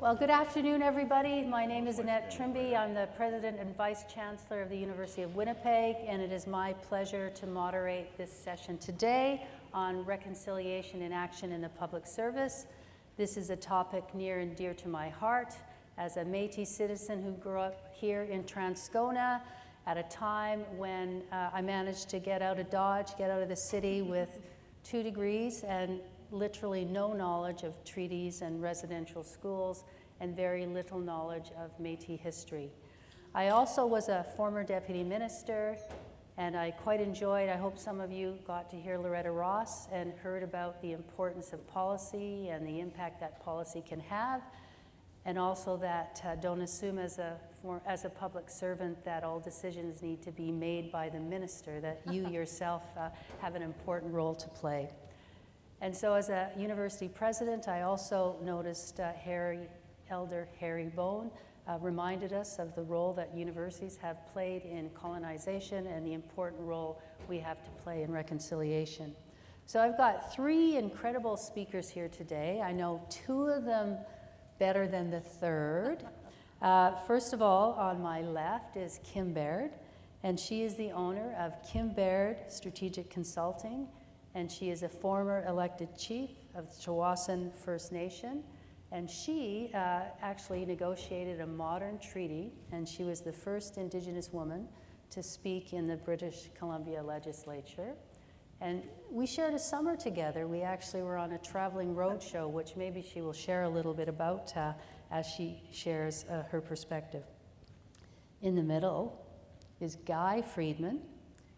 Well, good afternoon, everybody. My name is Annette Trimbee. I'm the President and Vice-Chancellor of the University of Winnipeg, and it is my pleasure to moderate this session today on reconciliation in action in the public service. This is a topic near and dear to my heart as a Métis citizen who grew up here in Transcona at a time when I managed to get out of Dodge, get out of the city with 2 degrees and literally no knowledge of treaties and residential schools and very little knowledge of Métis history. I also was a former deputy minister, and I quite enjoyed, I hope some of you got to hear Loretta Ross and heard about the importance of policy and the impact that policy can have, and also that don't assume as a public servant that all decisions need to be made by the minister, that you yourself have an important role to play. And so as a university president, I also noticed Elder Harry Bone reminded us of the role that universities have played in colonization and the important role we have to play in reconciliation. So I've got 3 incredible speakers here today. I know 2 of them better than the third. First of all, on my left is Kim Baird, and she is the owner of Kim Baird Strategic Consulting, and she is a former elected chief of the Tsawwassen First Nation, and she actually negotiated a modern treaty, and she was the first Indigenous woman to speak in the British Columbia legislature. And we shared a summer together. We actually were on a traveling road show, which maybe she will share a little bit about as she shares her perspective. In the middle is Guy Freedman.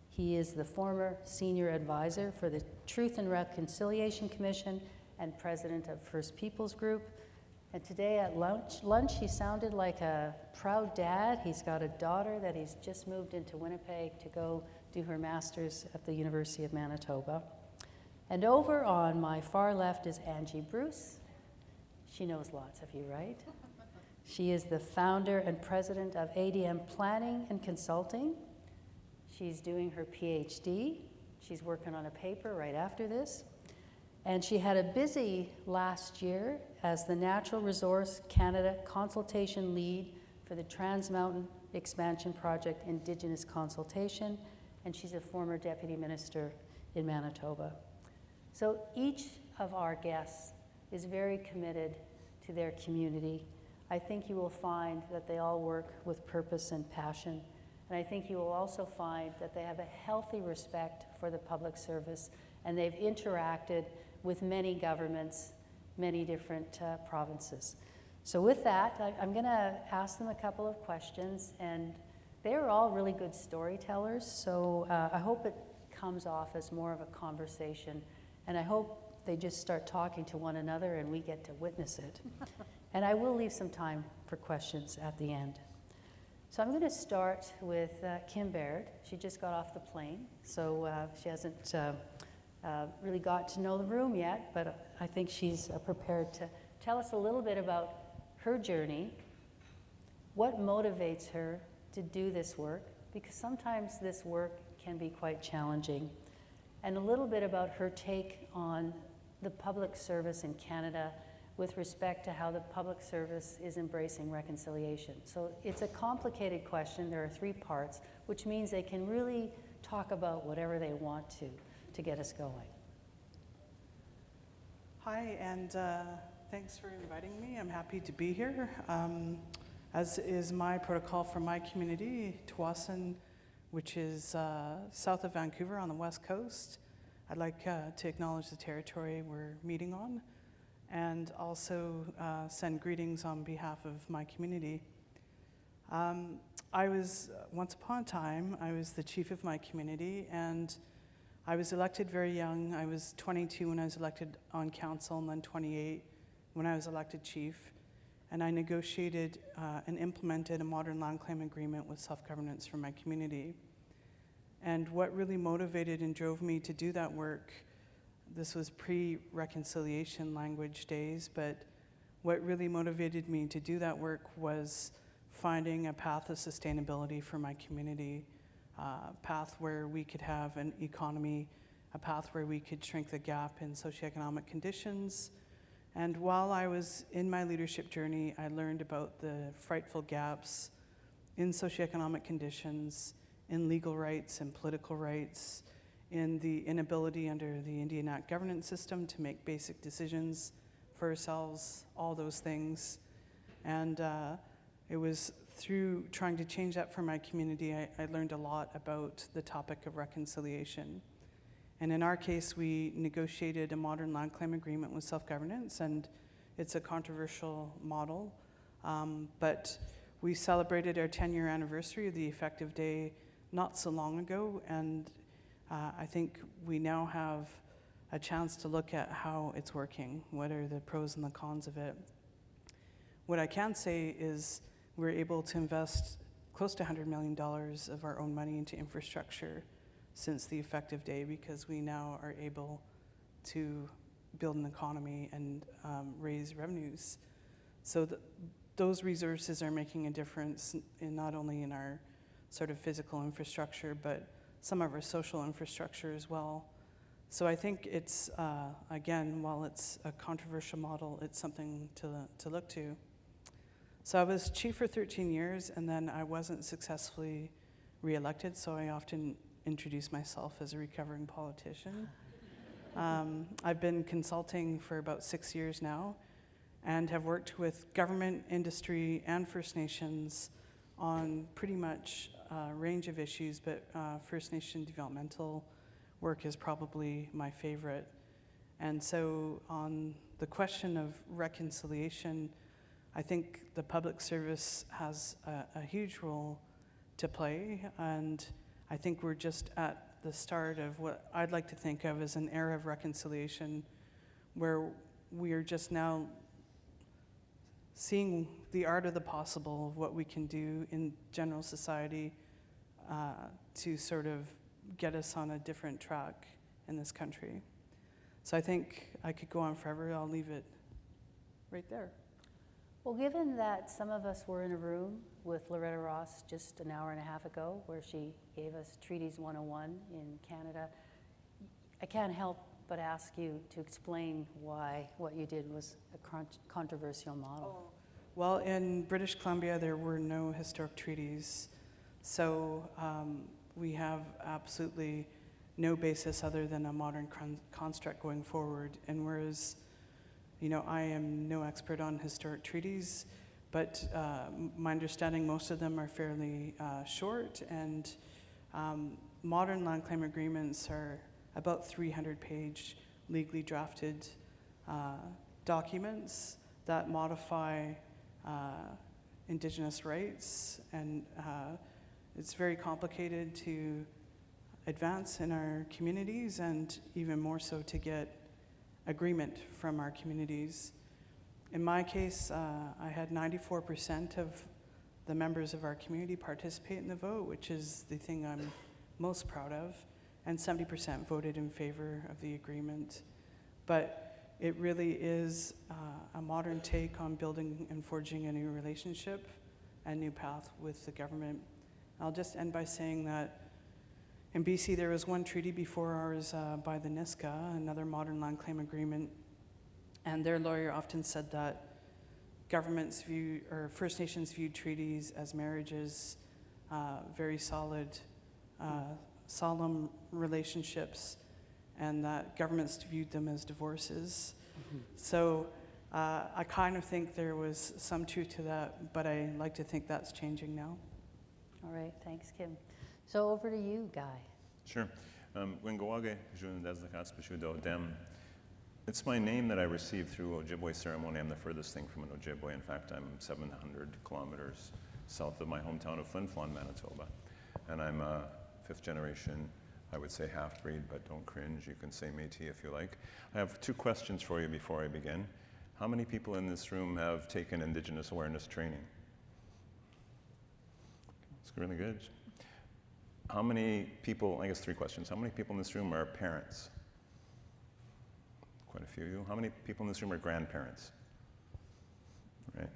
He is the former senior advisor for the Truth and Reconciliation Commission and president of First Peoples Group. And today at lunch, he sounded like a proud dad. He's got a daughter that he's just moved into Winnipeg to go do her master's at the University of Manitoba. And over on my far left is Angie Bruce. She knows lots of you, right? She is the founder and president of ADM Planning and Consulting. She's doing her PhD. She's working on a paper right after this. And she had a busy last year as the Natural Resource Canada consultation lead for the Trans Mountain Expansion Project Indigenous Consultation, and she's a former deputy minister in Manitoba. So each of our guests is very committed to their community. I think you will find that they all work with purpose and passion. And I think you will also find that they have a healthy respect for the public service, and they've interacted with many governments, many different provinces. So with that, I'm going to ask them a couple of questions, and they're all really good storytellers, so I hope it comes off as more of a conversation, and I hope they just start talking to one another and we get to witness it. And I will leave some time for questions at the end. So I'm going to start with Kim Baird. She just got off the plane, so she hasn't really got to know the room yet, but I think she's prepared to tell us a little bit about her journey, what motivates her to do this work, because sometimes this work can be quite challenging, and a little bit about her take on the public service in Canada with respect to how the public service is embracing reconciliation. So it's a complicated question. There are 3 parts, which means they can really talk about whatever they want to get us going. Hi, and thanks for inviting me. I'm happy to be here. As is my protocol for my community, Tsawwassen, which is south of Vancouver on the west coast, I'd like to acknowledge the territory we're meeting on, and also send greetings on behalf of my community. Once upon a time, I was the chief of my community, and I was elected very young. I was 22 when I was elected on council, and then 28 when I was elected chief. And I negotiated and implemented a modern land claim agreement with self-governance for my community. And what really motivated and drove me to do that work, this was pre-reconciliation language days, but what really motivated me to do that work was finding a path of sustainability for my community, a path where we could have an economy, a path where we could shrink the gap in socioeconomic conditions, And while I was in my leadership journey, I learned about the frightful gaps in socioeconomic conditions, in legal rights and political rights, in the inability under the Indian Act governance system to make basic decisions for ourselves, all those things. And it was through trying to change that for my community, I learned a lot about the topic of reconciliation. And in our case, we negotiated a modern land claim agreement with self-governance, and it's a controversial model. But we celebrated our 10-year anniversary of the effective day not so long ago, and I think we now have a chance to look at how it's working, what are the pros and the cons of it. What I can say is we're able to invest close to $100 million of our own money into infrastructure since the effective day, because we now are able to build an economy and raise revenues. So those resources are making a difference in not only in our sort of physical infrastructure, but some of our social infrastructure as well. So I think it's, again, while it's a controversial model, it's something to look to. So I was chief for 13 years, and then I wasn't successfully reelected, so I often introduce myself as a recovering politician. I've been consulting for about 6 years now, and have worked with government, industry, and First Nations on pretty much a range of issues, but First Nation developmental work is probably my favorite. And so on the question of reconciliation, I think the public service has a huge role to play, and I think we're just at the start of what I'd like to think of as an era of reconciliation, where we are just now seeing the art of the possible of what we can do in general society to sort of get us on a different track in this country. So I think I could go on forever. I'll leave it right there. Well, given that some of us were in a room with Loretta Ross just an hour and a half ago, where she gave us Treaties 101 in Canada, I can't help but ask you to explain why what you did was a controversial model. Well, in British Columbia, there were no historic treaties, so we have absolutely no basis other than a modern construct going forward. And whereas, you know, I am no expert on historic treaties, but my understanding, most of them are fairly short, and modern land claim agreements are about 300-page legally drafted documents that modify Indigenous rights, and it's very complicated to advance in our communities, and even more so to get agreement from our communities. In my case, I had 94% of the members of our community participate in the vote, which is the thing I'm most proud of, and 70% voted in favor of the agreement. But it really is a modern take on building and forging a new relationship and new path with the government. I'll just end by saying that in BC, there was one treaty before ours by the Niska, another modern land claim agreement, and their lawyer often said that governments view, or First Nations viewed treaties as marriages, very solid, solemn relationships, and that governments viewed them as divorces. Mm-hmm. So I kind of think there was some truth to that, but I like to think that's changing now. All right, thanks, Kim. So over to you, Guy. Sure. It's my name that I received through Ojibwe ceremony. I'm the furthest thing from an Ojibwe. In fact, I'm 700 kilometers south of my hometown of Flin Flon, Manitoba. And I'm a fifth generation, I would say half-breed, but don't cringe. You can say Métis if you like. I have two questions for you before I begin. How many people in this room have taken Indigenous awareness training? It's really good. How many people, I guess 3 questions. How many people in this room are parents? Quite a few of you. How many people in this room are grandparents? Right.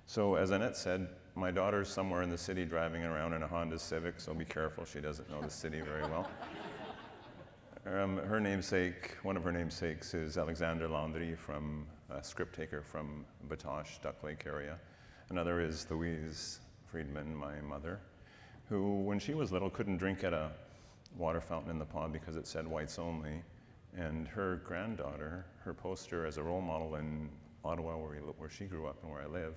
So as Annette said, my daughter's somewhere in the city driving around in a Honda Civic, so be careful, she doesn't know the city very well. Her namesake, one of her namesakes is Alexander Landry from a script taker from Batoche, Duck Lake area. Another is Louise Freedman, my mother, who, when she was little, couldn't drink at a water fountain in the pond because it said whites only. And her granddaughter, her poster as a role model in Ottawa, where she grew up and where I live,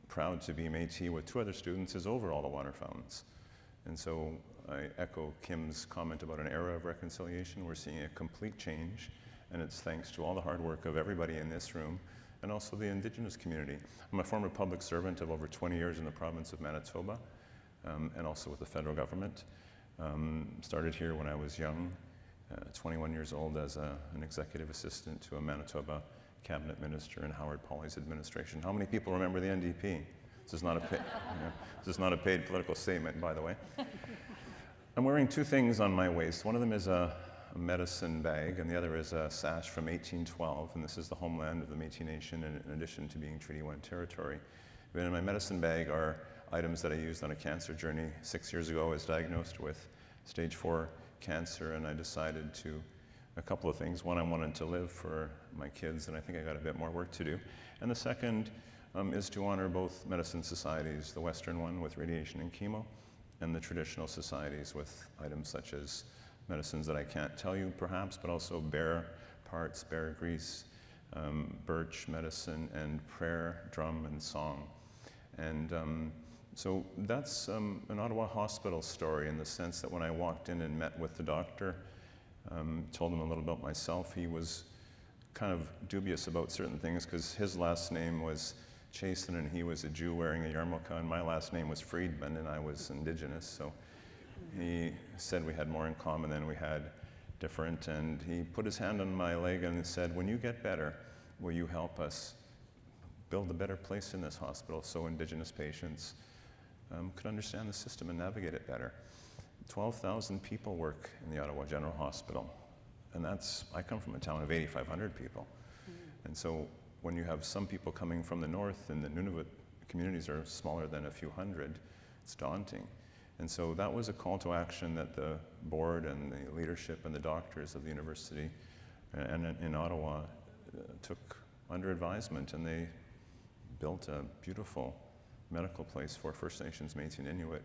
proud to be Métis with 2 other students, is over all the water fountains. And so I echo Kim's comment about an era of reconciliation. We're seeing a complete change, and it's thanks to all the hard work of everybody in this room and also the Indigenous community. I'm a former public servant of over 20 years in the province of Manitoba, and also with the federal government. Started here when I was young, 21 years old, as an executive assistant to a Manitoba cabinet minister in Howard Pawley's administration. How many people remember the NDP? This is not a paid political statement, by the way. I'm wearing 2 things on my waist. One of them is a medicine bag, and the other is a sash from 1812, and this is the homeland of the Métis Nation, in addition to being Treaty 1 territory. But in my medicine bag are items that I used on a cancer journey. 6 years ago, I was diagnosed with stage 4 cancer, and I decided a couple of things. One, I wanted to live for my kids, and I think I got a bit more work to do. And the second is to honor both medicine societies, the Western one with radiation and chemo, and the traditional societies with items such as medicines that I can't tell you perhaps, but also bear parts, bear grease, birch medicine, and prayer, drum, and song. And so that's an Ottawa hospital story, in the sense that when I walked in and met with the doctor, told him a little about myself, he was kind of dubious about certain things because his last name was Chasen and he was a Jew wearing a yarmulke, and my last name was Freedman and I was Indigenous. So he said we had more in common than we had different, and he put his hand on my leg and said, when you get better, will you help us build a better place in this hospital so Indigenous patients could understand the system and navigate it better. 12,000 people work in the Ottawa General Hospital, and I come from a town of 8,500 people. And so when you have some people coming from the north, and the Nunavut communities are smaller than a few hundred, it's daunting. And so that was a call to action that the board and the leadership and the doctors of the university and in Ottawa took under advisement, and they built a beautiful medical place for First Nations, Métis, and Inuit.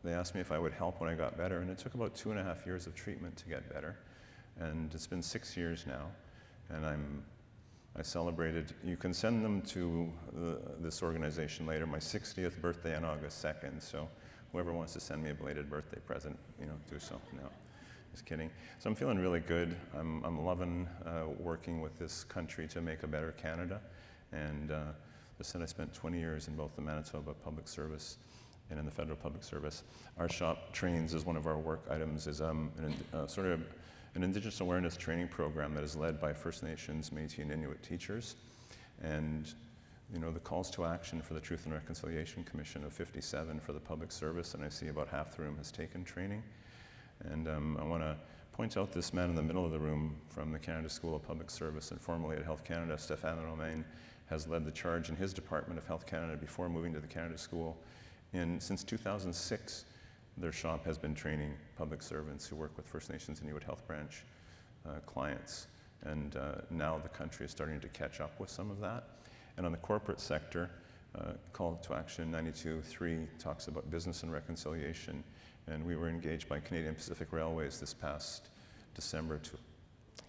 They asked me if I would help when I got better, and it took about 2.5 years of treatment to get better. And it's been 6 years now, and I celebrated, you can send them to this organization later, my 60th birthday on August 2nd, so whoever wants to send me a belated birthday present, do so. No, just kidding. So I'm feeling really good. I'm loving working with this country to make a better Canada, and I said I spent 20 years in both the Manitoba Public Service and in the Federal Public Service. Our shop trains, as one of our work items, is sort of an Indigenous awareness training program that is led by First Nations, Métis, and Inuit teachers. And the calls to action for the Truth and Reconciliation Commission of 57 for the public service, and I see about half the room has taken training. And I want to point out this man in the middle of the room from the Canada School of Public Service and formerly at Health Canada, Stéphane Romain, has led the charge in his department of Health Canada before moving to the Canada School. Since 2006, their shop has been training public servants who work with First Nations Inuit Health Branch clients. And now the country is starting to catch up with some of that. And on the corporate sector, Call to Action 92.3 talks about business and reconciliation. And we were engaged by Canadian Pacific Railways this past December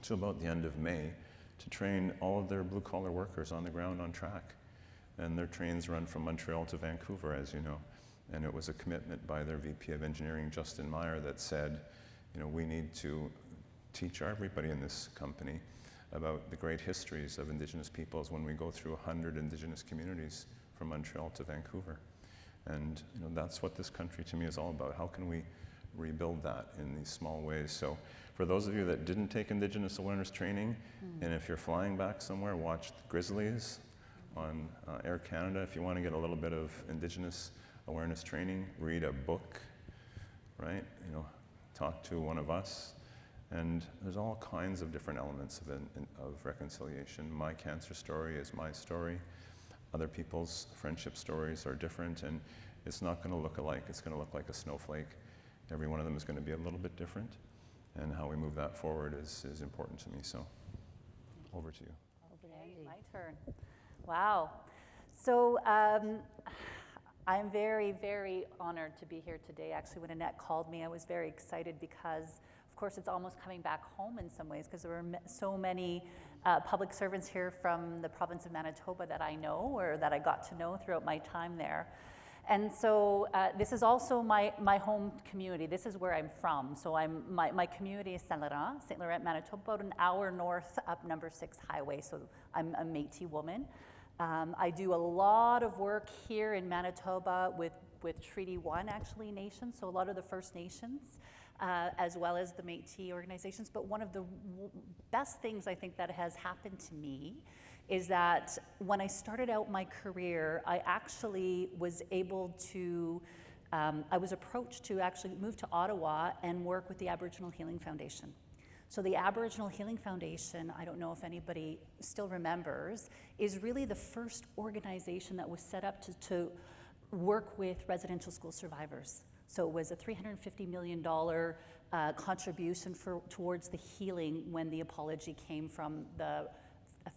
to about the end of May to train all of their blue-collar workers on the ground on track. And their trains run from Montreal to Vancouver, as you know. And it was a commitment by their VP of Engineering, Justin Meyer, that said, we need to teach everybody in this company about the great histories of Indigenous peoples when we go through 100 Indigenous communities from Montreal to Vancouver. And that's what this country to me is all about. How can we rebuild that in these small ways? So for those of you that didn't take Indigenous awareness training, and if you're flying back somewhere, watch the Grizzlies on Air Canada. If you want to get a little bit of Indigenous awareness training, read a book, right? Talk to one of us. And there's all kinds of different elements of reconciliation. My cancer story is my story. Other people's friendship stories are different, and it's not going to look alike. It's going to look like a snowflake. Every one of them is going to be a little bit different, and how we move that forward is important to me. So, over to you. Angie. My turn. Wow. So I'm very, very honored to be here today. Actually, when Annette called me, I was very excited because, of course, it's almost coming back home in some ways because there were so many public servants here from the province of Manitoba that I know or that I got to know throughout my time there. And so this is also my home community. This is where I'm from. So my community is St. Laurent, Manitoba, about an hour north up number 6 highway. So I'm a Métis woman. I do a lot of work here in Manitoba with Treaty 1 actually nations, so a lot of the First Nations, as well as the Métis organizations. But one of the best things I think that has happened to me is that when I started out my career, I actually was able to, I was approached to actually move to Ottawa and work with the Aboriginal Healing Foundation. So the Aboriginal Healing Foundation, I don't know if anybody still remembers, is really the first organization that was set up to work with residential school survivors. So it was a $350 million contribution towards the healing when the apology came from the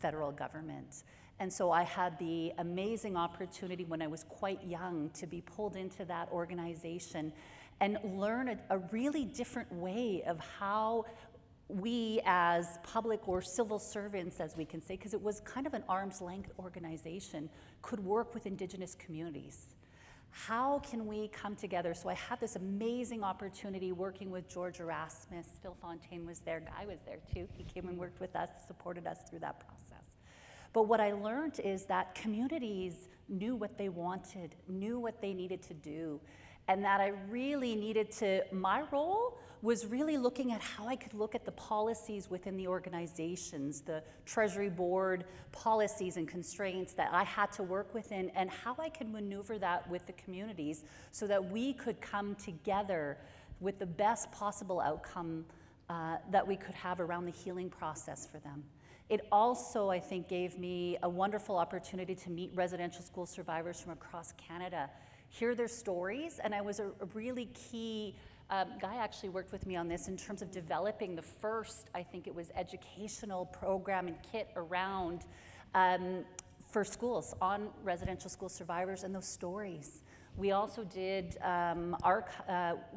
federal government. And so I had the amazing opportunity when I was quite young to be pulled into that organization and learn a really different way of how we as public or civil servants, as we can say, because it was kind of an arm's length organization, could work with Indigenous communities. How can we come together? So I had this amazing opportunity working with George Erasmus. Phil Fontaine was there, Guy was there too. He came and worked with us, supported us through that process. But what I learned is that communities knew what they wanted, knew what they needed to do, and that I really needed to, my role was really looking at how I could look at the policies within the organizations, the Treasury Board policies and constraints that I had to work within, and how I could maneuver that with the communities so that we could come together with the best possible outcome that we could have around the healing process for them. It also, I think, gave me a wonderful opportunity to meet residential school survivors from across Canada, hear their stories, and I was a really key Guy actually worked with me on this in terms of developing the first, I think it was, educational program and kit around for schools on residential school survivors and those stories. We also did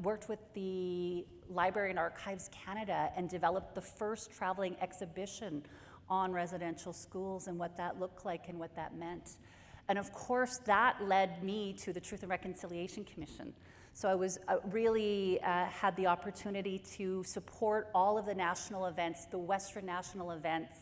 worked with the Library and Archives Canada and developed the first traveling exhibition on residential schools and what that looked like and what that meant. And of course, that led me to the Truth and Reconciliation Commission. So I was really had the opportunity to support all of the national events, the Western national events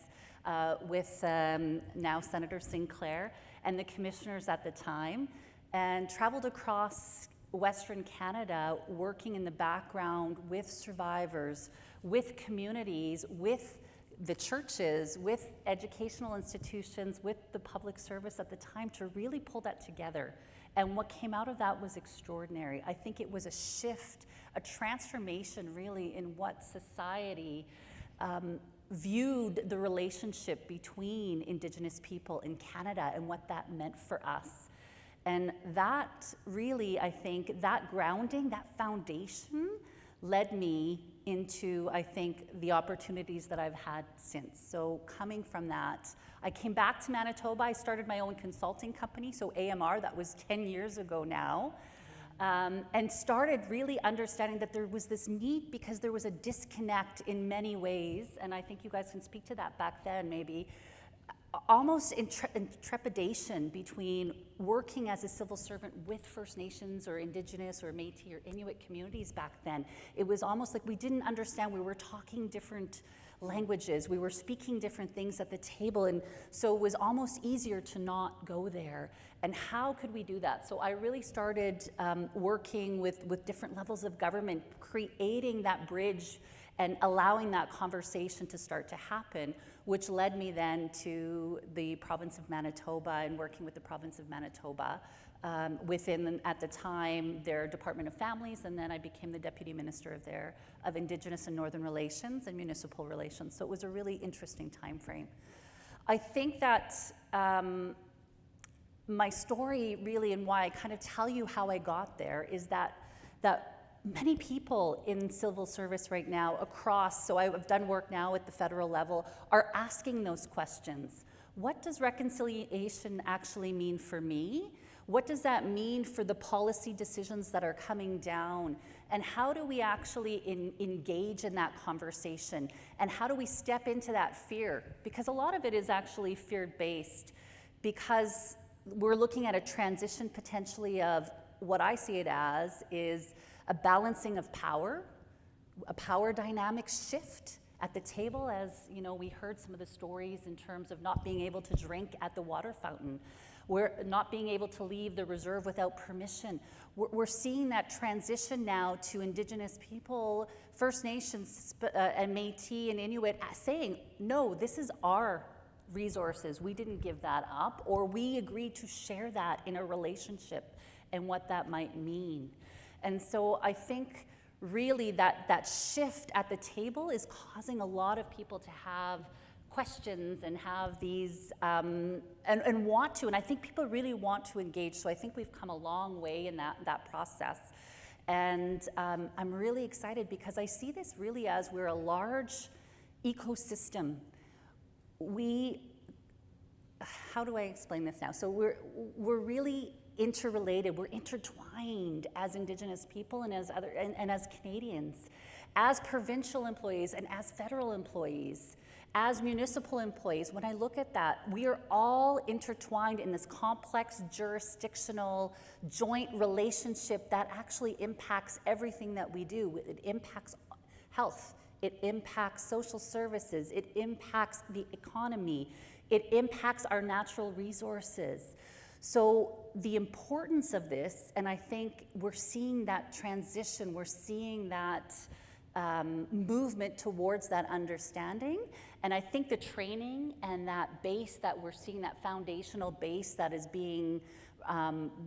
with now Senator Sinclair and the commissioners at the time, and traveled across Western Canada working in the background with survivors, with communities, with the churches, with educational institutions, with the public service at the time to really pull that together. And what came out of that was extraordinary. I think it was a shift, a transformation really in what society viewed the relationship between Indigenous people in Canada and what that meant for us. And that really, I think, that grounding, that foundation led me into, I think, the opportunities that I've had since. So coming from that, I came back to Manitoba. I started my own consulting company, so AMR, that was 10 years ago now, and started really understanding that there was this need because there was a disconnect in many ways, and I think you guys can speak to that back then maybe, almost in trepidation between working as a civil servant with First Nations or Indigenous or Métis or Inuit communities back then. It was almost like we didn't understand. We were talking different languages. We were speaking different things at the table, and so it was almost easier to not go there. And how could we do that? So I really started working with different levels of government, creating that bridge and allowing that conversation to start to happen, which led me then to the province of Manitoba and working with the province of Manitoba within, at the time, their Department of Families, and then I became the Deputy Minister of Indigenous and Northern Relations and Municipal Relations. So it was a really interesting time frame. I think that my story really, and why I kind of tell you how I got there, is that many people in civil service right now across, so I've done work now at the federal level, are asking those questions. what does reconciliation actually mean for me? What does that mean for the policy decisions that are coming down? And how do we actually engage in that conversation? And how do we step into that fear? Because a lot of it is actually fear-based, because we're looking at a transition potentially of what I see it as is a balancing of power, a power dynamic shift at the table, as you know, we heard some of the stories in terms of not being able to drink at the water fountain. We're not being able to leave the reserve without permission. We're seeing that transition now to Indigenous people, First Nations and Métis and Inuit saying, no, this is our resources. We didn't give that up, or we agreed to share that in a relationship and what that might mean. And so I think really that shift at the table is causing a lot of people to have questions and have these, and want to, and I think people really want to engage, so I think we've come a long way in that process. And I'm really excited because I see this really as we're a large ecosystem. How do I explain this now? So we're really interrelated, we're intertwined as Indigenous people and as as Canadians, as provincial employees and as federal employees, as municipal employees. When I look at that, we are all intertwined in this complex jurisdictional joint relationship that actually impacts everything that we do. It impacts health, it impacts social services, it impacts the economy, it impacts our natural resources. So the importance of this, and I think we're seeing that transition, we're seeing that movement towards that understanding. And I think the training and that base that we're seeing, that foundational base that is being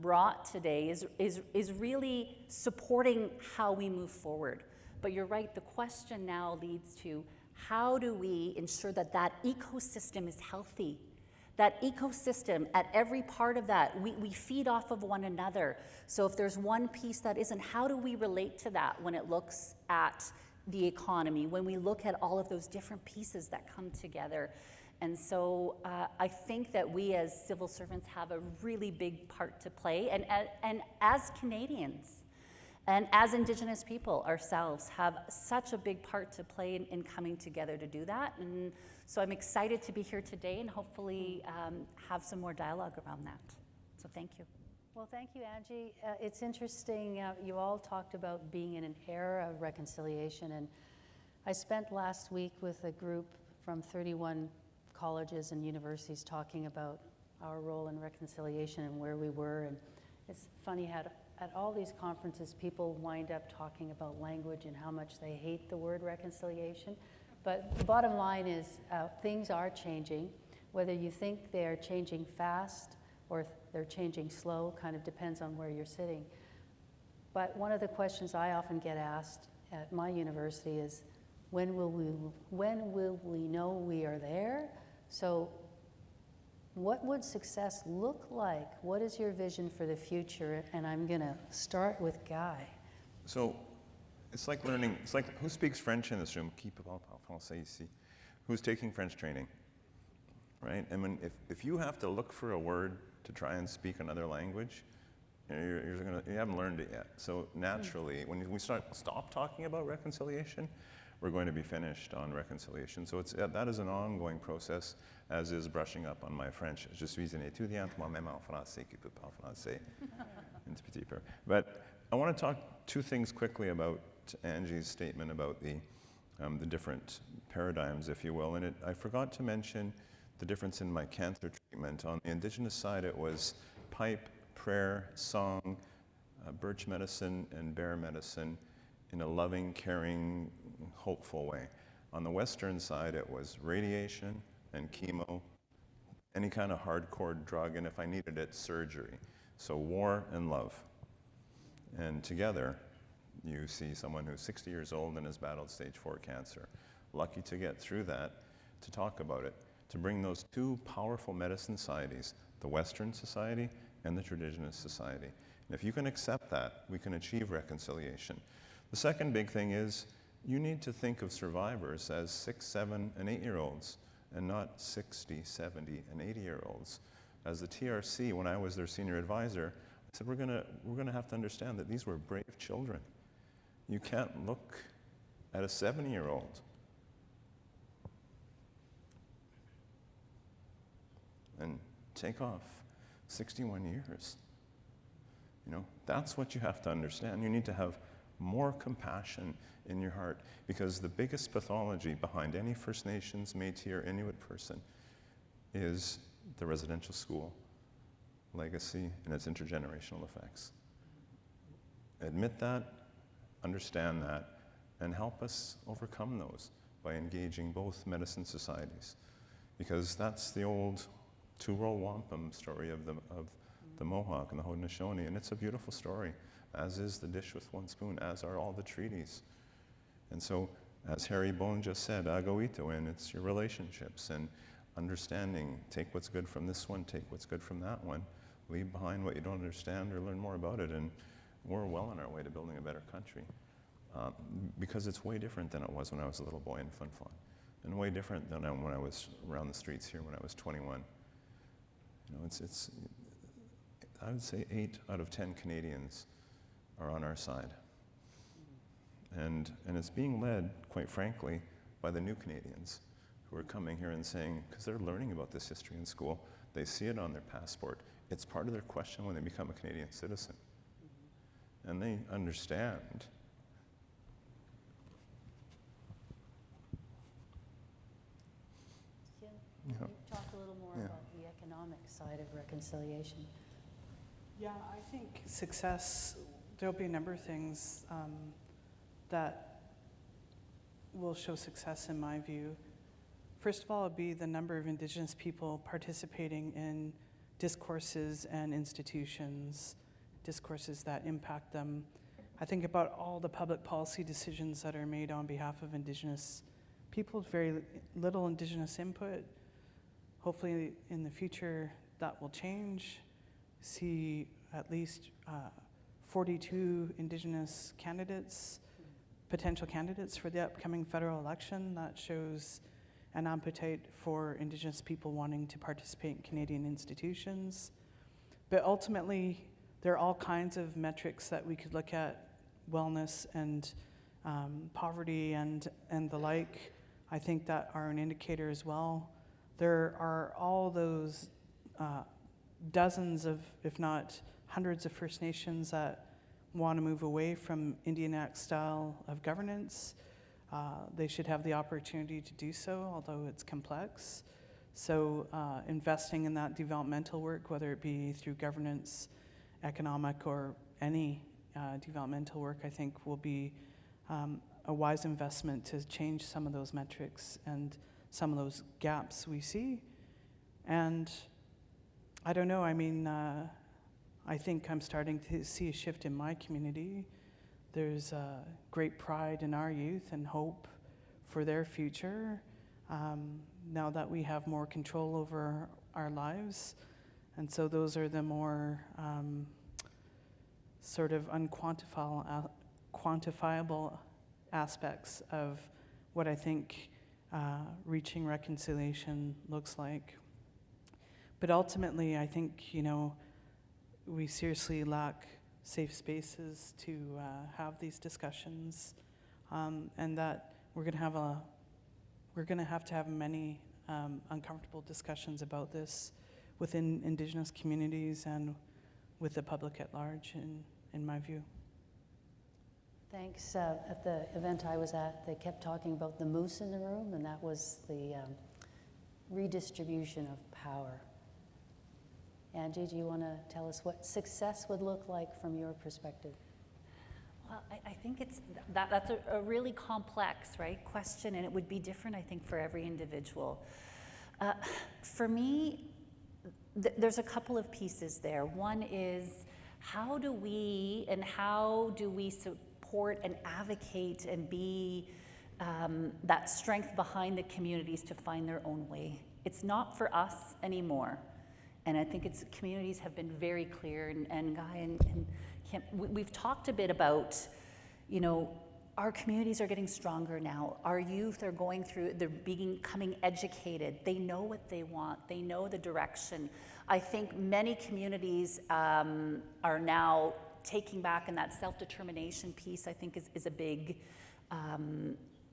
brought today is really supporting how we move forward. But you're right, the question now leads to how do we ensure that that ecosystem is healthy? That ecosystem, at every part of that, we feed off of one another. So if there's one piece that isn't, how do we relate to that when it looks at the economy, when we look at all of those different pieces that come together? And so I think that we as civil servants have a really big part to play, and as Canadians, and as Indigenous people ourselves have such a big part to play in coming together to do that. And so I'm excited to be here today and hopefully have some more dialogue around that. So thank you. Well, thank you, Angie. It's interesting, you all talked about being in an era of reconciliation, and I spent last week with a group from 31 colleges and universities talking about our role in reconciliation and where we were. And it's funny how at all these conferences, people wind up talking about language and how much they hate the word reconciliation. But the bottom line is things are changing. Whether you think they're changing fast or they're changing slow, kind of depends on where you're sitting. But one of the questions I often get asked at my university is, when will we know we are there? So what would success look like? What is your vision for the future? And I'm going to start with Guy. So it's like learning, it's like, who speaks French in this room? Qui parle français ici? Who's taking French training, right? I mean, if you have to look for a word to try and speak another language, you haven't learned it yet. So naturally, when we stop talking about reconciliation, we're going to be finished on reconciliation. So that is an ongoing process, as is brushing up on my French. Je suis une étudiante moi-même en français qui peut parler français. But I want to talk two things quickly about Angie's statement about the different paradigms, if you will. And I forgot to mention the difference in my cancer treatment. On the Indigenous side, it was pipe, prayer, song, birch medicine, and bear medicine in a loving, caring, hopeful way. On the Western side, it was radiation and chemo, any kind of hardcore drug, and if I needed it, surgery. So war and love. And together, you see someone who's 60 years old and has battled stage 4 cancer. Lucky to get through that, to talk about it, to bring those two powerful medicine societies, the Western society and the Indigenous society. And if you can accept that, we can achieve reconciliation. The second big thing is you need to think of survivors as 6, 7, and 8-year-olds and not 60, 70, and 80-year-olds. As the TRC, when I was their senior advisor, I said, we're gonna have to understand that these were brave children. You can't look at a 70-year-old and take off 61 years. You know, that's what you have to understand. You need to have more compassion in your heart, because the biggest pathology behind any First Nations, Métis, or Inuit person is the residential school legacy and its intergenerational effects. Admit that, understand that, and help us overcome those by engaging both medicine societies. Because that's the old two-roll wampum story of the Mohawk and the Haudenosaunee, and it's a beautiful story, as is the dish with one spoon, as are all the treaties. And so, as Harry Bone just said, agoito, and it's your relationships and understanding, take what's good from this one, take what's good from that one, leave behind what you don't understand or learn more about it, and we're well on our way to building a better country. Because it's way different than it was when I was a little boy in Flin Flon, and way different than when I was around the streets here when I was 21. You know, it's I would say 8 out of 10 Canadians are on our side. And it's being led, quite frankly, by the new Canadians who are coming here and saying, because they're learning about this history in school, they see it on their passport. It's part of their question when they become a Canadian citizen. And they understand. Jim, can you talk a little more about the economic side of reconciliation? Yeah, I think success, there'll be a number of things that will show success in my view. First of all, it'll be the number of Indigenous people participating in discourses and institutions, discourses that impact them. I think about all the public policy decisions that are made on behalf of Indigenous people, very little Indigenous input. Hopefully in the future that will change. See at least 42 Indigenous candidates, potential candidates for the upcoming federal election. That shows an appetite for Indigenous people wanting to participate in Canadian institutions. But ultimately, there are all kinds of metrics that we could look at, wellness and poverty and the like, I think that are an indicator as well. There are all those dozens of, if not hundreds of First Nations that want to move away from Indian Act style of governance. They should have the opportunity to do so, although it's complex. So investing in that developmental work, whether it be through governance, economic, or any developmental work, I think will be a wise investment to change some of those metrics and some of those gaps we see. And I don't know, I mean, I think I'm starting to see a shift in my community. There's great pride in our youth and hope for their future now that we have more control over our lives. And so those are the more sort of quantifiable aspects of what I think reaching reconciliation looks like. But ultimately, I think, you know, we seriously lack safe spaces to have these discussions, and that we're going to have to have many uncomfortable discussions about this within Indigenous communities and with the public at large, in my view. Thanks. At the event I was at, they kept talking about the moose in the room, and that was the redistribution of power. Angie, do you want to tell us what success would look like from your perspective? Well, I think that's a really complex, right, question, and it would be different, I think, for every individual. For me, there's a couple of pieces there. One is, how do we support and advocate and be that strength behind the communities to find their own way? It's not for us anymore. And I think communities have been very clear, and Guy and Kim, we've talked a bit about, you know, our communities are getting stronger now. Our youth are going through, they're becoming educated. They know what they want. They know the direction. I think many communities are now taking back, and that self-determination piece, I think, is a big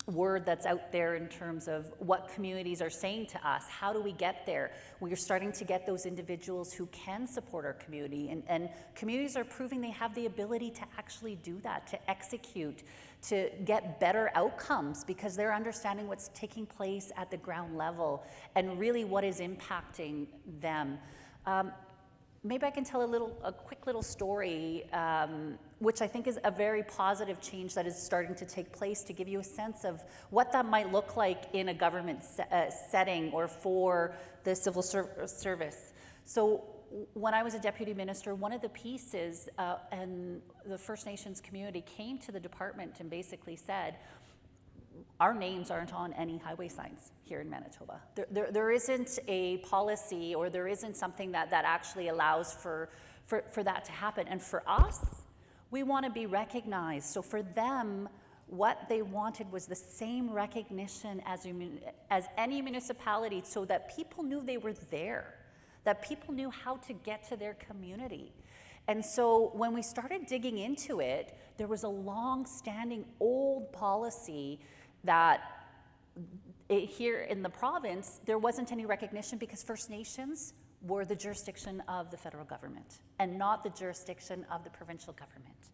word that's out there in terms of what communities are saying to us. How do we get there? We're starting to get those individuals who can support our community, and communities are proving they have the ability to actually do that, to execute, to get better outcomes, because they're understanding what's taking place at the ground level and really what is impacting them. Maybe I can tell a quick little story, which I think is a very positive change that is starting to take place, to give you a sense of what that might look like in a government setting or for the civil service. So when I was a deputy minister, one of the pieces, and the First Nations community came to the department and basically said, our names aren't on any highway signs here in Manitoba. There isn't a policy, or there isn't something that actually allows for that to happen. And for us, we want to be recognized. So for them, what they wanted was the same recognition as any municipality, so that people knew they were there, that people knew how to get to their community. And so when we started digging into it, there was a long-standing old policy that here in the province, there wasn't any recognition because First Nations were the jurisdiction of the federal government and not the jurisdiction of the provincial government.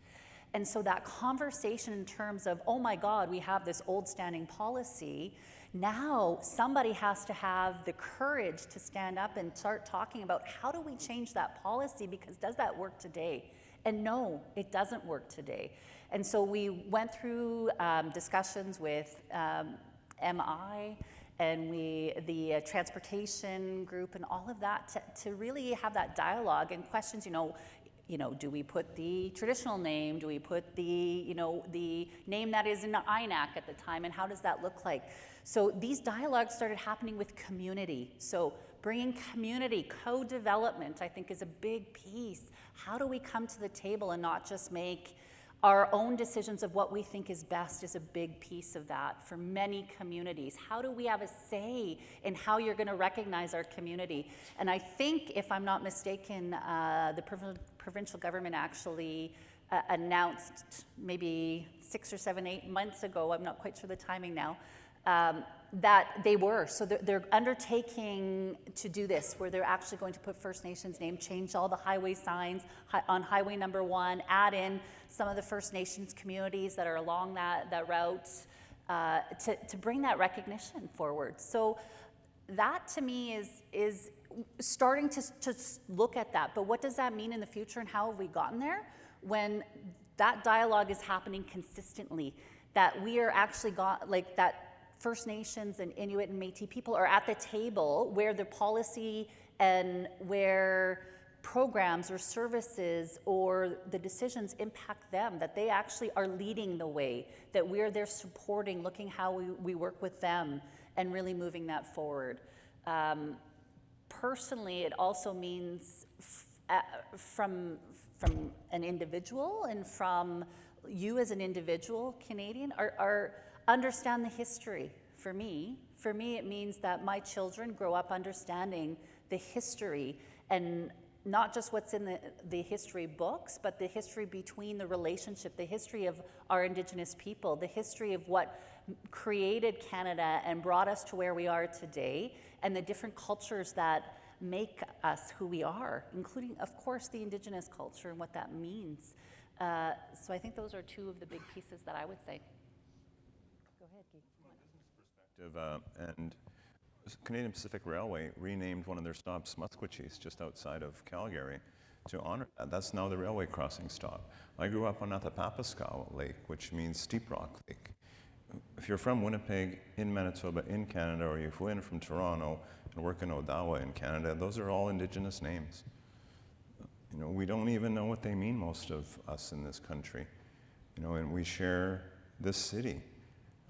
And so that conversation in terms of, oh my God, we have this old standing policy, now somebody has to have the courage to stand up and start talking about how do we change that policy, because does that work today? And no, it doesn't work today. And so we went through discussions with MI and the transportation group and all of that to really have that dialogue and questions, do we put the traditional name? Do we put the name that is in the INAC at the time? And how does that look like? So these dialogues started happening with community. So bringing community, co-development, I think, is a big piece. How do we come to the table and not just make our own decisions of what we think is best is a big piece of that for many communities. How do we have a say in how you're going to recognize our community? And I think, if I'm not mistaken, the provincial government actually announced maybe 6 or 7, 8 months ago, I'm not quite sure the timing now, that they were. So they're undertaking to do this, where they're actually going to put First Nations name, change all the highway signs on highway number 1, add in some of the First Nations communities that are along that route to bring that recognition forward. So that to me is starting to look at that. But what does that mean in the future, and how have we gotten there? When that dialogue is happening consistently, that we are actually that First Nations and Inuit and Métis people are at the table where the policy and where programs or services or the decisions impact them, that they actually are leading the way, that we're there supporting, looking how we work with them and really moving that forward. Personally, it also means from an individual and from you as an individual Canadian are understand the history. For me, it means that my children grow up understanding the history, and not just what's in the history books, but the history between the relationship, the history of our Indigenous people, the history of what created Canada and brought us to where we are today, and the different cultures that make us who we are, including, of course, the Indigenous culture and what that means. So I think those are two of the big pieces that I would say. Go ahead, Guy. And Canadian Pacific Railway renamed one of their stops Musqueam, just outside of Calgary, to honor that. That's now the railway crossing stop. I grew up on Athapapaskaw Lake, which means Steep Rock Lake. If you're from Winnipeg, in Manitoba, in Canada, or you flew in from Toronto and work in Odawa in Canada, those are all Indigenous names. We don't even know what they mean, most of us in this country. And we share this city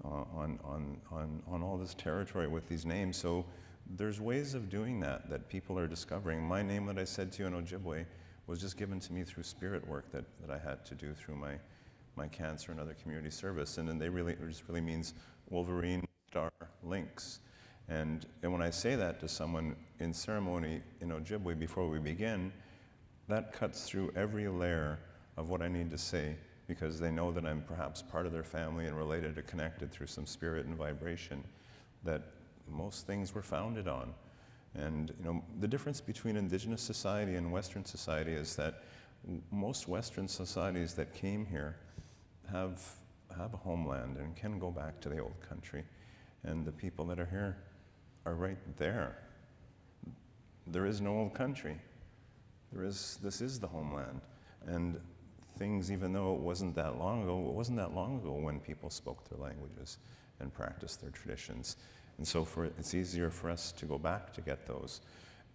on all this territory with these names. So there's ways of doing that people are discovering. My name that I said to you in Ojibwe was just given to me through spirit work that I had to do through my cancer and other community service. And then it just really means Wolverine, Star, Lynx. And when I say that to someone in ceremony in Ojibwe before we begin, that cuts through every layer of what I need to say, because they know that I'm perhaps part of their family and related or connected through some spirit and vibration that most things were founded on. And the difference between Indigenous society and Western society is that most Western societies that came here have a homeland and can go back to the old country. And the people that are here are right there. There is no old country. This is the homeland. And things, even though it wasn't that long ago when people spoke their languages and practiced their traditions. And so it's easier for us to go back to get those.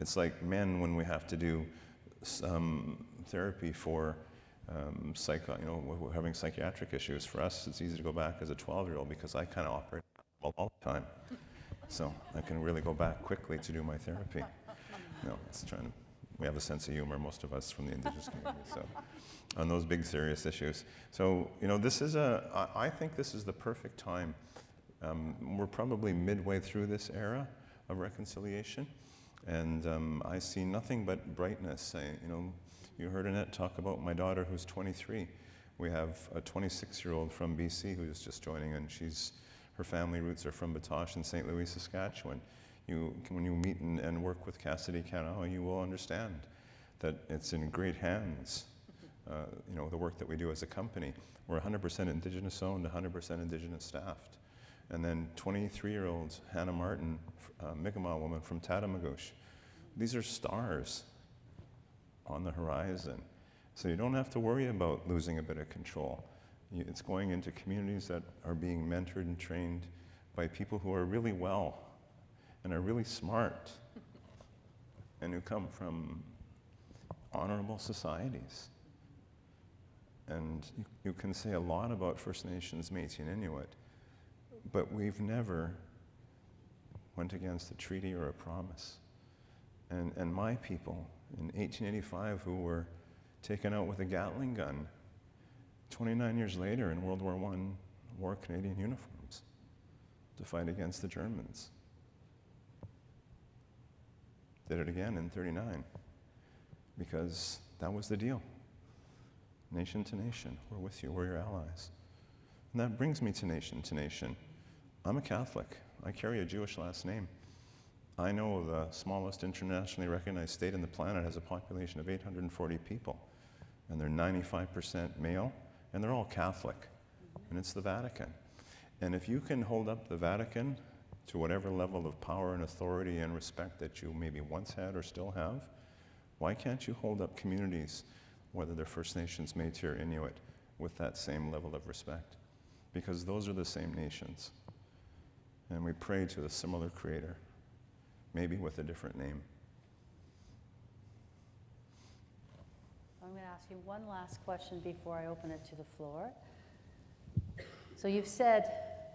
It's like men when we have to do therapy for we're having psychiatric issues. For us, it's easy to go back as a 12-year-old because I kind of operate all the time. So I can really go back quickly to do my therapy. We have a sense of humor, most of us from the Indigenous community, so on those big serious issues. So, I think this is the perfect time. We're probably midway through this era of reconciliation, and I see nothing but brightness. You heard Annette talk about my daughter who's 23. We have a 26-year-old from BC who's just joining, and her family roots are from Batoche in St. Louis, Saskatchewan. When you meet and work with Cassidy Canaho, you will understand that it's in great hands, the work that we do as a company. We're 100% Indigenous owned, 100% Indigenous staffed. And then 23-year-old Hannah Martin, Mi'kmaq woman from Tatamagouche. These are stars on the horizon. So you don't have to worry about losing a bit of control. It's going into communities that are being mentored and trained by people who are really well and are really smart and who come from honorable societies. And you can say a lot about First Nations, Métis, and Inuit, but we've never went against a treaty or a promise. And my people in 1885 who were taken out with a Gatling gun 29 years later in World War I wore Canadian uniforms to fight against the Germans. Did it again in 39 because that was the deal. Nation to nation, we're with you, we're your allies. And that brings me to nation to nation. I'm a Catholic. I carry a Jewish last name. I know the smallest internationally recognized state on the planet has a population of 840 people, and they're 95% male, and they're all Catholic, and it's the Vatican. And if you can hold up the Vatican to whatever level of power and authority and respect that you maybe once had or still have, why can't you hold up communities, whether they're First Nations, Métis, or Inuit, with that same level of respect? Because those are the same nations. And we pray to a similar creator, maybe with a different name. I'm going to ask you one last question before I open it to the floor. So you've said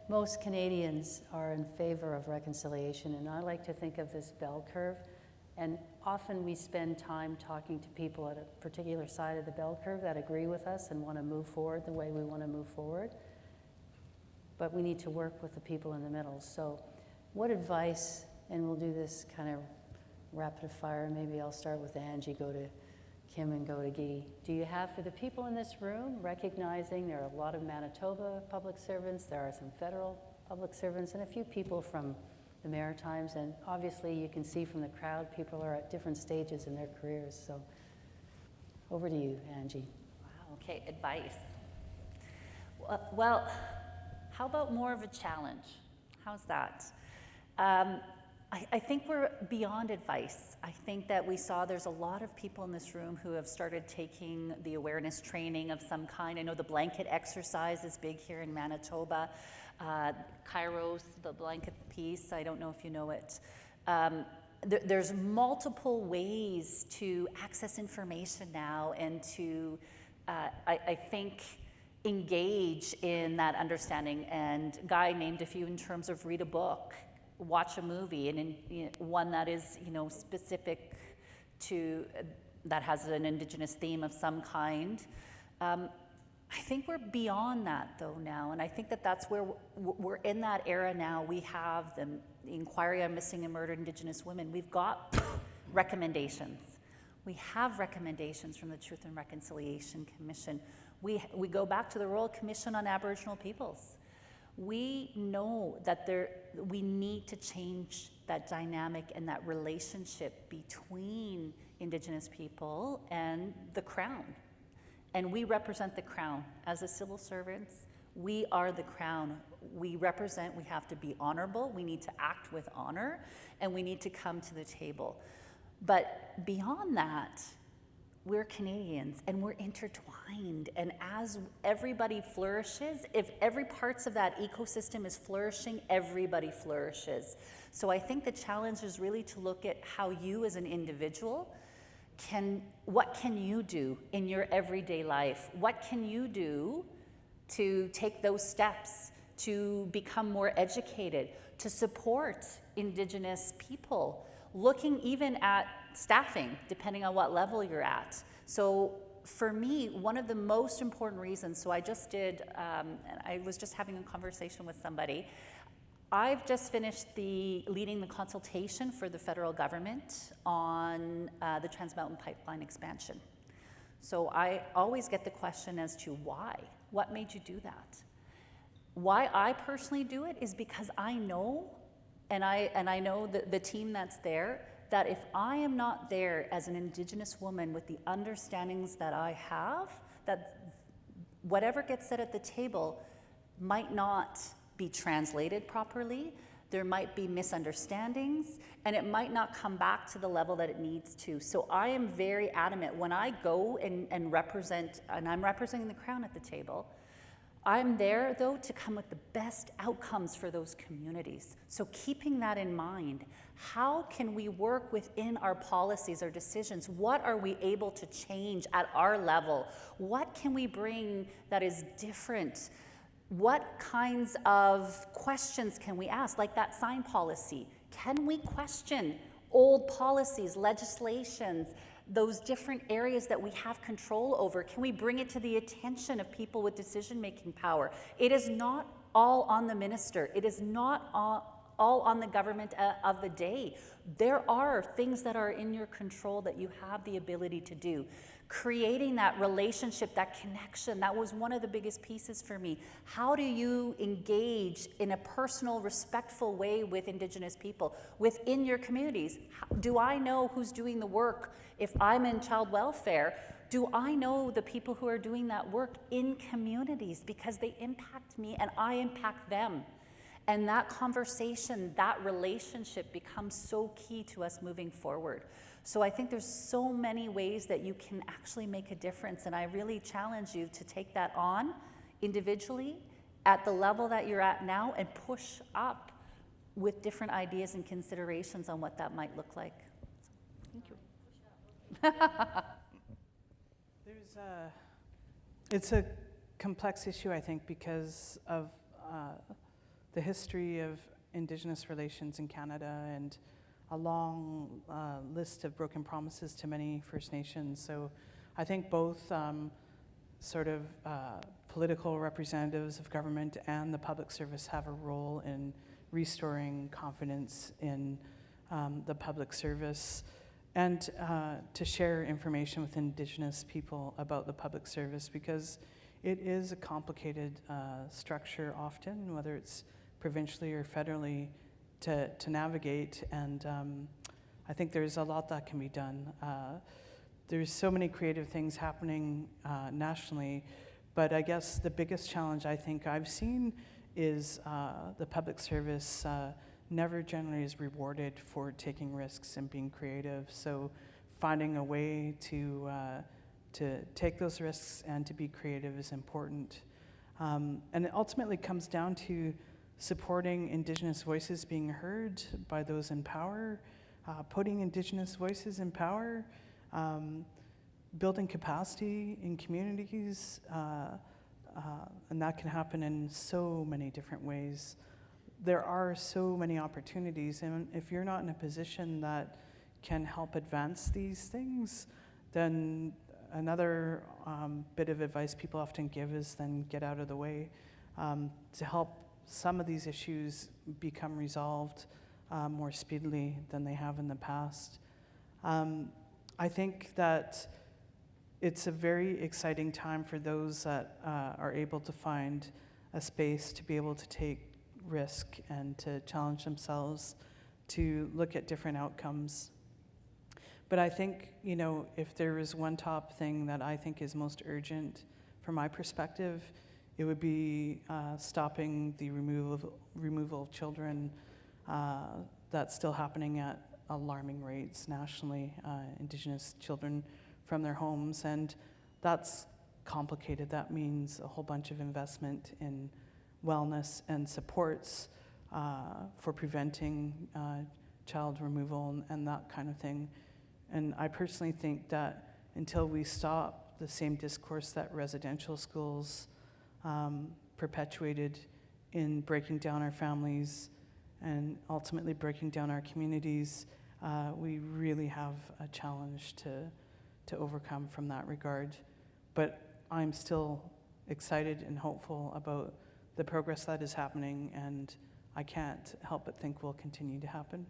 most Canadians are in favor of reconciliation, and I like to think of this bell curve. And often we spend time talking to people at a particular side of the bell curve that agree with us and want to move forward the way we want to move forward. But we need to work with the people in the middle. So what advice, and we'll do this kind of rapid fire, maybe I'll start with Angie, go to Kim and go to Guy. Do you have for the people in this room, recognizing there are a lot of Manitoba public servants, there are some federal public servants, and a few people from the Maritimes, and obviously you can see from the crowd, people are at different stages in their careers. So over to you, Angie. Wow, okay, advice. Well, how about more of a challenge? How's that? I think we're beyond advice. I think that we saw there's a lot of people in this room who have started taking the awareness training of some kind. I know the blanket exercise is big here in Manitoba. Kairos, the blanket piece, I don't know if you know it. There's multiple ways to access information now and to, I think, engage in that understanding. And Guy named a few in terms of read a book, watch a movie, and one that is, specific to, that has an Indigenous theme of some kind. I think we're beyond that though now, and I think that that's where we're in that era now. We have the Inquiry on Missing and Murdered Indigenous Women. We've got recommendations. We have recommendations from the Truth and Reconciliation Commission. We go back to the Royal Commission on Aboriginal Peoples. We know that we need to change that dynamic and that relationship between Indigenous people and the Crown. And we represent the Crown. As the civil servants, we are the Crown. We represent, we have to be honorable, we need to act with honor, and we need to come to the table. But beyond that, we're Canadians and we're intertwined. And as everybody flourishes, if every parts of that ecosystem is flourishing, everybody flourishes. So I think the challenge is really to look at how you as an individual what can you do in your everyday life? What can you do to take those steps, to become more educated, to support Indigenous people? Looking even at staffing, depending on what level you're at. So for me, one of the most important reasons, so I just did, I was just having a conversation with somebody. I've just finished leading the consultation for the federal government on the Trans Mountain Pipeline expansion. So I always get the question as to why? What made you do that? Why I personally do it is because I know, and I know the team that's there, that if I am not there as an Indigenous woman with the understandings that I have, that whatever gets said at the table might not be translated properly, there might be misunderstandings, and it might not come back to the level that it needs to. So I am very adamant when I go and represent, and I'm representing the Crown at the table, I'm there though to come with the best outcomes for those communities. So keeping that in mind, how can we work within our policies, our decisions? What are we able to change at our level? What can we bring that is different? What kinds of questions can we ask, like that sign policy? Can we question old policies, legislations, those different areas that we have control over? Can we bring it to the attention of people with decision-making power? It is not all on the minister. It is not all on the government of the day. There are things that are in your control that you have the ability to do. Creating that relationship, that connection, that was one of the biggest pieces for me. How do you engage in a personal, respectful way with Indigenous people within your communities? Do I know who's doing the work? If I'm in child welfare, do I know the people who are doing that work in communities? Because they impact me and I impact them. And that conversation, that relationship becomes so key to us moving forward. So I think there's so many ways that you can actually make a difference, and I really challenge you to take that on individually at the level that you're at now and push up with different ideas and considerations on what that might look like. Thank you. It's a complex issue, I think, because of the history of Indigenous relations in Canada and a long list of broken promises to many First Nations. So I think both political representatives of government and the public service have a role in restoring confidence in the public service and to share information with Indigenous people about the public service, because it is a complicated structure often, whether it's provincially or federally, to navigate, and I think there's a lot that can be done. There's so many creative things happening nationally, but I guess the biggest challenge I think I've seen is the public service never generally is rewarded for taking risks and being creative. So finding a way to take those risks and to be creative is important. And it ultimately comes down to supporting Indigenous voices being heard by those in power, putting Indigenous voices in power, building capacity in communities, and that can happen in so many different ways. There are so many opportunities, and if you're not in a position that can help advance these things, then another bit of advice people often give is then get out of the way to help some of these issues become resolved more speedily than they have in the past. I think that it's a very exciting time for those that are able to find a space to be able to take risk and to challenge themselves to look at different outcomes. But I think, you know, if there is one top thing that I think is most urgent from my perspective, it would be stopping the removal of children that's still happening at alarming rates nationally, Indigenous children from their homes. And that's complicated. That means a whole bunch of investment in wellness and supports for preventing child removal and that kind of thing. And I personally think that until we stop the same discourse that residential schools perpetuated in breaking down our families and ultimately breaking down our communities, we really have a challenge to overcome from that regard. But I'm still excited and hopeful about the progress that is happening, and I can't help but think will continue to happen.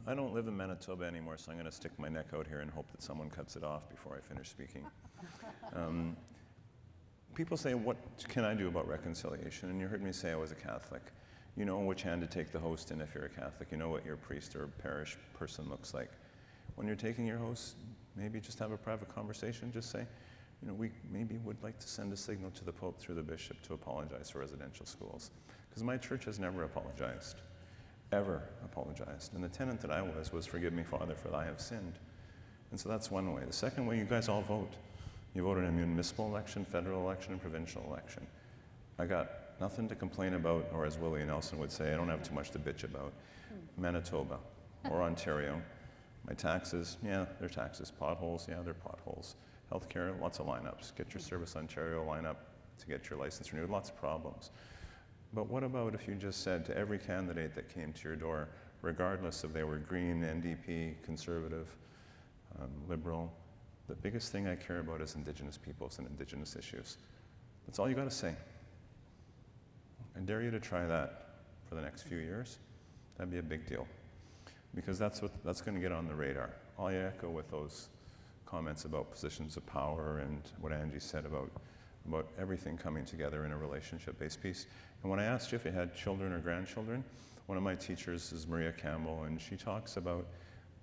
I don't live in Manitoba anymore, so I'm going to stick my neck out here and hope that someone cuts it off before I finish speaking. People say, what can I do about reconciliation? And you heard me say I was a Catholic. You know which hand to take the host in if you're a Catholic. You know what your priest or parish person looks like. When you're taking your host, maybe just have a private conversation. Just say, you know, we maybe would like to send a signal to the Pope through the bishop to apologize for residential schools. Because my church has never apologized. Ever apologized. And the tenet that I was forgive me, Father, for I have sinned. And so that's one way. The second way, you guys all vote. You voted in a municipal election, federal election, and provincial election. I got nothing to complain about, or as Willie Nelson would say, I don't have too much to bitch about. Manitoba or Ontario. My taxes, yeah, they're taxes. Potholes, yeah, they're potholes. Healthcare, lots of lineups. Get your Service Ontario lineup to get your license renewed, lots of problems. But what about if you just said to every candidate that came to your door, regardless if they were Green, NDP, Conservative, Liberal, the biggest thing I care about is Indigenous peoples and Indigenous issues. That's all you got to say. I dare you to try that for the next few years. That'd be a big deal. Because that's going to get on the radar. I'll echo with those comments about positions of power and what Angie said about everything coming together in a relationship-based piece. And when I asked you if you had children or grandchildren, one of my teachers is Maria Campbell, and she talks about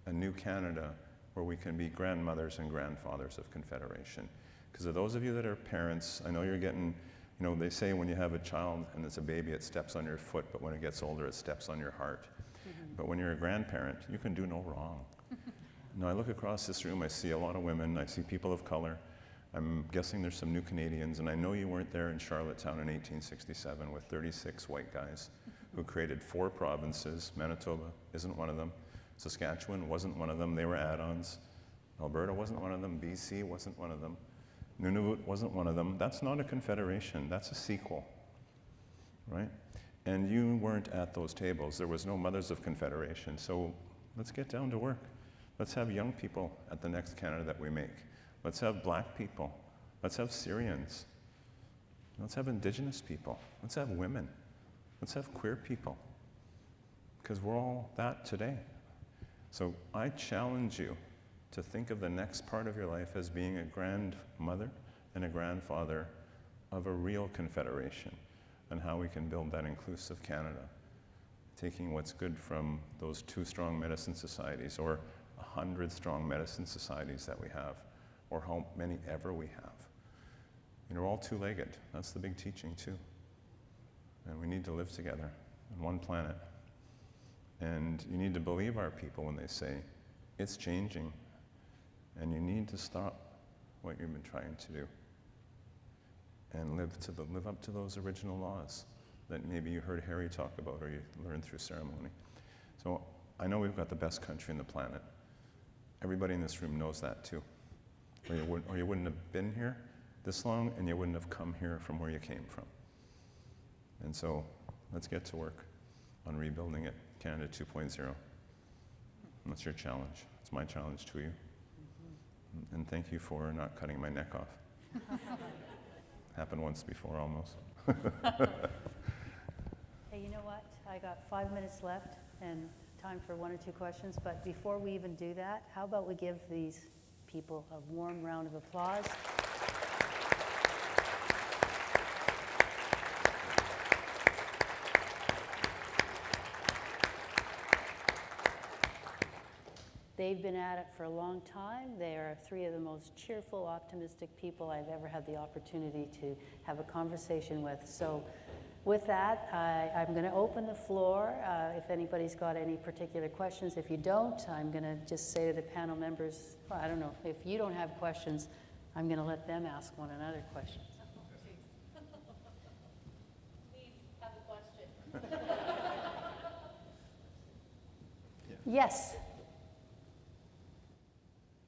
a new Canada where we can be grandmothers and grandfathers of Confederation. Because of those of you that are parents, I know you're getting, you know, they say when you have a child and it's a baby, it steps on your foot, but when it gets older, it steps on your heart. But when you're a grandparent, you can do no wrong. Now, I look across this room, I see a lot of women, I see people of color. I'm guessing there's some new Canadians, and I know you weren't there in Charlottetown in 1867 with 36 white guys who created 4 provinces. Manitoba isn't one of them. Saskatchewan wasn't one of them. They were add-ons. Alberta wasn't one of them. BC wasn't one of them. Nunavut wasn't one of them. That's not a confederation. That's a sequel, right? And you weren't at those tables. There was no Mothers of Confederation. So let's get down to work. Let's have young people at the next Canada that we make. Let's have Black people. Let's have Syrians. Let's have Indigenous people. Let's have women. Let's have queer people. Because we're all that today. So I challenge you to think of the next part of your life as being a grandmother and a grandfather of a real confederation, and how we can build that inclusive Canada, taking what's good from those 2 strong medicine societies, or 100 strong medicine societies that we have, or how many ever we have. You know, we're all two-legged. That's the big teaching too. And we need to live together on one planet. And you need to believe our people when they say, it's changing, and you need to stop what you've been trying to do and live up to those original laws that maybe you heard Harry talk about or you learned through ceremony. So I know we've got the best country on the planet. Everybody in this room knows that too. Or you wouldn't have been here this long, and you wouldn't have come here from where you came from. And so let's get to work on rebuilding it, Canada 2.0. And that's your challenge. It's my challenge to you. And thank you for not cutting my neck off. Happened once before almost. Hey, you know what? I got 5 minutes left and time for 1 or 2 questions, but before we even do that, how about we give these people a warm round of applause? They've been at it for a long time. They are 3 of the most cheerful, optimistic people I've ever had the opportunity to have a conversation with. So with that, I'm going to open the floor. If anybody's got any particular questions. If you don't, I'm going to just say to the panel members, well, I don't know, if you don't have questions, I'm going to let them ask one another questions. Please have a question. Yes.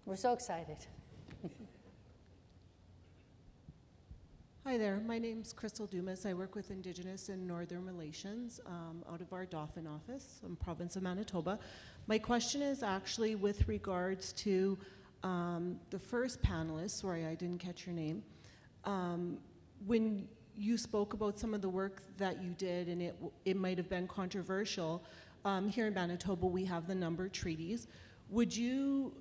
We're so excited. Hi there, my name's Crystal Dumas. I work with Indigenous and Northern Relations out of our Dauphin office in province of Manitoba. My question is actually with regards to the first panelist, sorry I didn't catch your name. When you spoke about some of the work that you did and it might have been controversial, here in Manitoba we have the number treaties. Would you,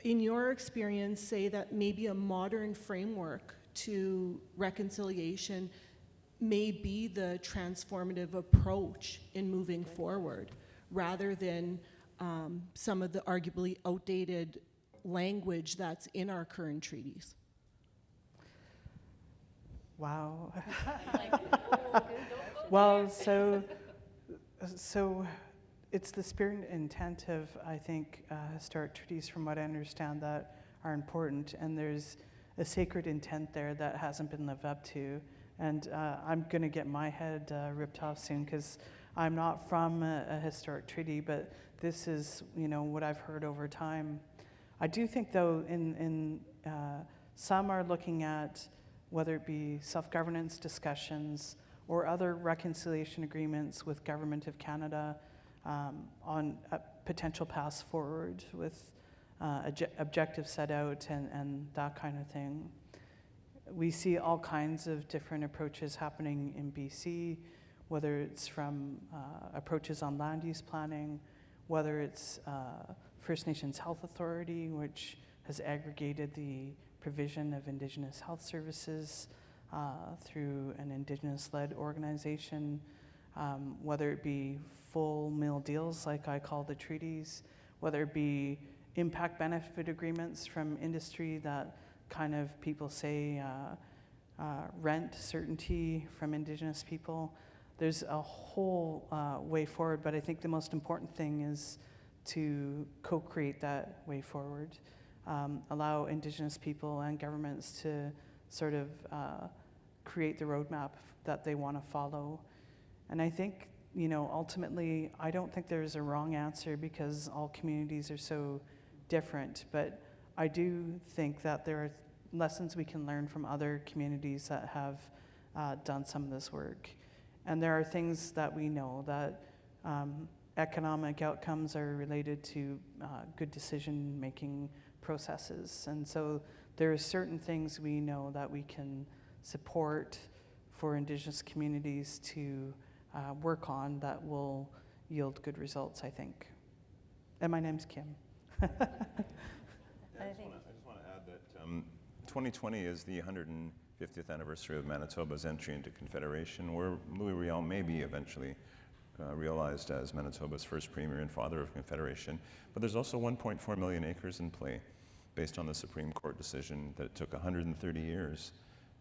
in your experience, say that maybe a modern framework to reconciliation may be the transformative approach in moving forward, rather than some of the arguably outdated language that's in our current treaties? Wow. Well, so it's the spirit and intent of, I think, historic treaties, from what I understand, that are important, and there's a sacred intent there that hasn't been lived up to. And I'm going to get my head ripped off soon, because I'm not from a historic treaty, but this is, what I've heard over time. I do think, though, in some are looking at whether it be self-governance discussions or other reconciliation agreements with Government of Canada, on a potential path forward with objectives set out and that kind of thing. We see all kinds of different approaches happening in BC, whether it's from approaches on land use planning, whether it's First Nations Health Authority, which has aggregated the provision of Indigenous health services through an Indigenous-led organization, whether it be full meal deals, like I call the treaties, whether it be impact benefit agreements from industry that kind of people say rent certainty from Indigenous people. There's a whole way forward, but I think the most important thing is to co-create that way forward, allow Indigenous people and governments to sort of create the roadmap that they want to follow. And I think, ultimately, I don't think there's a wrong answer, because all communities are so different, but I do think that there are lessons we can learn from other communities that have done some of this work. And there are things that we know that economic outcomes are related to good decision-making processes. And so there are certain things we know that we can support for Indigenous communities to work on that will yield good results, I think. And my name's Kim. I just want to add that 2020 is the 150th anniversary of Manitoba's entry into Confederation, where Louis Riel may be eventually realized as Manitoba's first premier and father of Confederation. But there's also 1.4 million acres in play, based on the Supreme Court decision that it took 130 years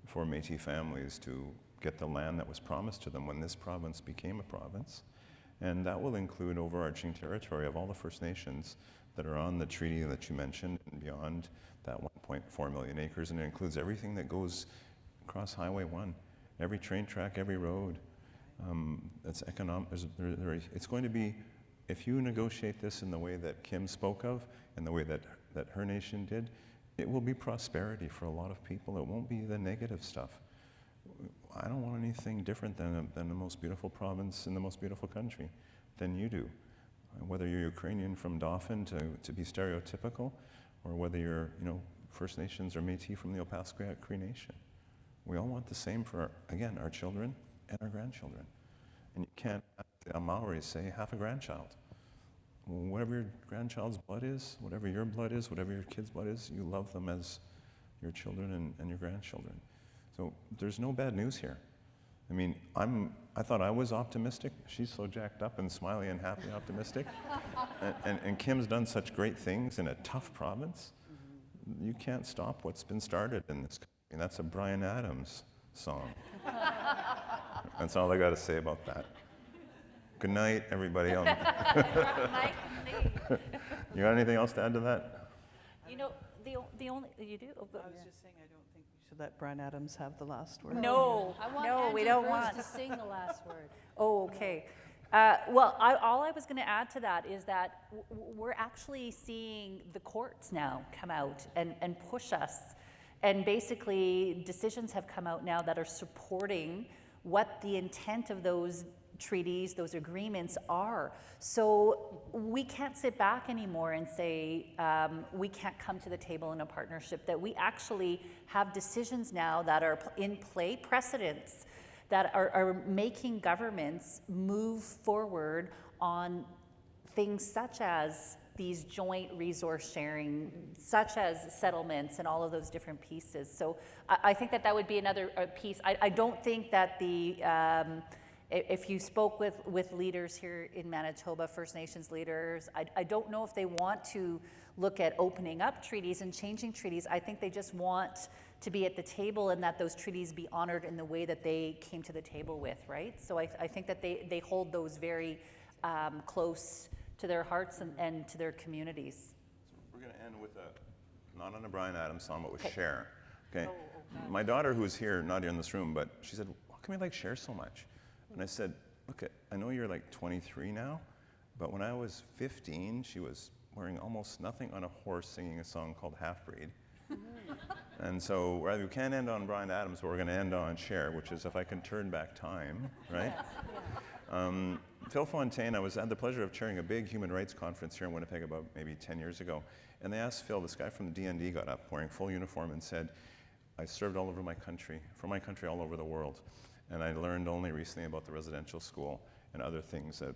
for Métis families to get the land that was promised to them when this province became a province. And that will include overarching territory of all the First Nations that are on the treaty that you mentioned and beyond that 1.4 million acres. And it includes everything that goes across Highway 1, every train track, every road. It's economic. It's going to be, if you negotiate this in the way that Kim spoke of and the way that her nation did, it will be prosperity for a lot of people. It won't be the negative stuff. I don't want anything different than the most beautiful province in the most beautiful country than you do. Whether you're Ukrainian from Dauphin to be stereotypical, or whether you're First Nations or Métis from the Opaskwayak Cree Nation. We all want the same for, again, our children and our grandchildren. And you can't, as the Maoris say, have a grandchild. Whatever your grandchild's blood is, whatever your blood is, whatever your kid's blood is, you love them as your children and your grandchildren. So there's no bad news here. I mean, I thought I was optimistic. She's so jacked up and smiley and happy optimistic. and Kim's done such great things in a tough province. You can't stop what's been started in this country. And that's a Bryan Adams song. That's all I got to say about that. Good night, everybody. You got anything else to add to that? You know, the only, you do? Oh, I was just saying I don't think we should let Bryan Adams have the last word. No, I want no, we Angie don't Bruce want. to sing the last word. Oh, okay. Well, all I was going to add to that is that we're actually seeing the courts now come out and push us. And basically, decisions have come out now that are supporting what the intent of those treaties, those agreements are. So we can't sit back anymore and say we can't come to the table in a partnership, that we actually have decisions now that are in play, precedents that are making governments move forward on things such as these joint resource sharing, such as settlements and all of those different pieces. So I think that would be another piece. I don't think that if you spoke with leaders here in Manitoba, First Nations leaders, I don't know if they want to look at opening up treaties and changing treaties. I think they just want to be at the table and that those treaties be honored in the way that they came to the table with, right? So I think that they hold those very close to their hearts and to their communities. So we're going to end with not on a Bryan Adams song, but with Cher. Okay. My daughter, who's here, not in this room, but she said, "How come you like Cher so much?" And I said, "Look, I know you're like 23 now, but when I was 15, she was wearing almost nothing on a horse, singing a song called Half Breed." And so we can't end on Bryan Adams, but we're going to end on Cher, which is If I Can Turn Back Time, right? Phil Fontaine, I had the pleasure of chairing a big human rights conference here in Winnipeg about maybe 10 years ago. And they asked Phil, this guy from the DND got up wearing full uniform and said, "I served all over my country, for my country all over the world. And I learned only recently about the residential school and other things, that,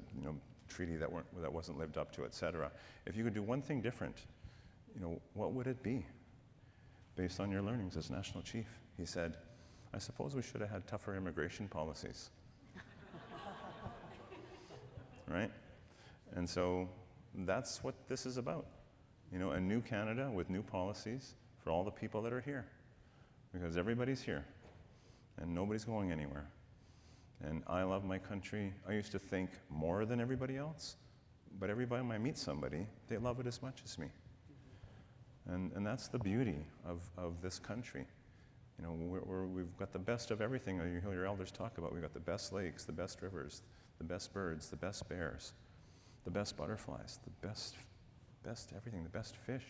treaty that wasn't lived up to, et cetera. If you could do one thing different, what would it be based on your learnings as national chief?" He said, "I suppose we should have had tougher immigration policies." Right? And so that's what this is about. A new Canada with new policies for all the people that are here. Because everybody's here. And nobody's going anywhere. And I love my country. I used to think more than everybody else. But every time I meet somebody, they love it as much as me. And that's the beauty of this country. We've got the best of everything you hear your elders talk about. We've got the best lakes, the best rivers, the best birds, the best bears, the best butterflies, the best everything, the best fish.